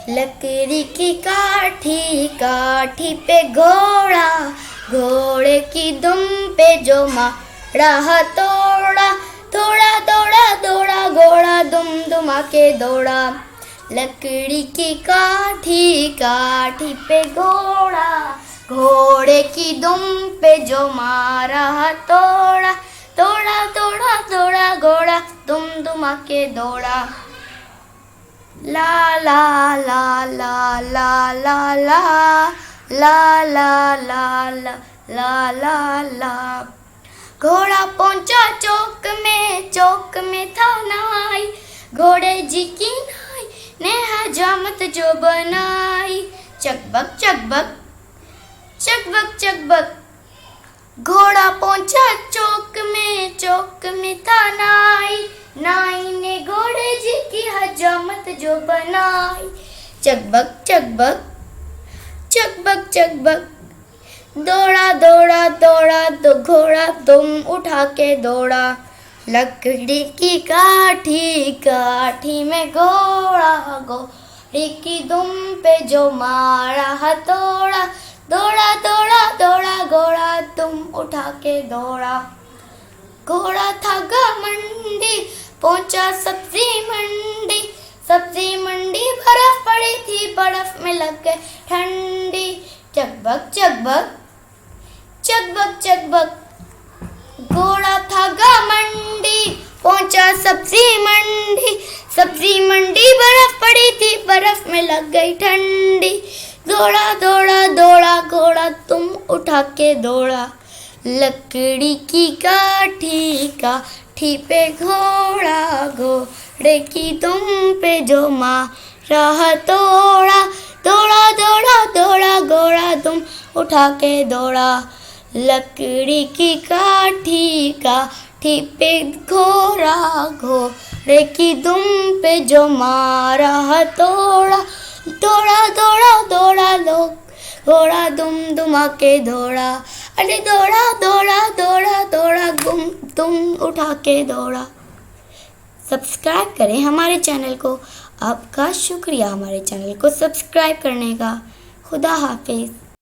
लकड़ी की काठी, काठी पे घोड़ा, घोड़े की दुम पे जो मारा हथौड़ा, थोड़ा दौड़ा दौड़ा घोड़ा दुम दुमा के दौड़ा। लकड़ी की काठी, काठी पे घोड़ा, घोड़े की दुम पे जो मारा हथौड़ा, दौड़ा दौड़ा दौड़ा घोड़ा दुम दुमा के दौड़ा। ला ला ला ला ला ला ला ला ला ला ला ला ला। घोड़ा पहुंचा चौक में था नाई, घोड़े जी की नाई ने हजामत जो बनाई। चकबक चकबक चकबक चकबक, घोड़ा पहुंचा चौक में था नाई, नाई ने घोड़े जी की हजामत जो बनाई। चकबक चकबक चकबक चकबक, दौड़ा दौड़ा दौड़ा दो घोड़ा दुम उठा के दौड़ा। लकड़ी की काठी, काठी में घोड़ा, घोड़े की दुम पे जो मारा हथौड़ा, दौड़ा दौड़ा दौड़ा घोड़ा दुम उठा के दौड़ा। घोड़ा था घमंडी, पहुंचा सब्जी मंडी, सब्जी मंडी बर्फ पड़ी थी, बर्फ में लग गई ठंडी। चकबक चकबक चकबक चकबक, घोड़ा था घमंडी, पहुंचा सब्जी मंडी, सब्जी मंडी बर्फ पड़ी थी, बर्फ में लग गई ठंडी। दौड़ा दौड़ा दौड़ा घोड़ा तुम उठा के दौड़ा। लकड़ी की काठी, काठी पे घोड़ा, घोड़े की दुम पे जो मारा हथौड़ा, दौड़ा दौड़ा दौड़ा घोड़ा दुम उठा के दौड़ा। लकड़ी की काठी, काठी पे घोड़ा, घोड़े की दुम पे जो मारा हथौड़ा, दौड़ा दौड़ा दौड़ा लोग घोड़ा दुम दुमा के दौड़ा। अरे दौड़ा दौड़ा दौड़ा दौड़ा दुम उठा के दौड़ा। सब्सक्राइब करें हमारे चैनल को। आपका शुक्रिया हमारे चैनल को सब्सक्राइब करने का। खुदा हाफिज।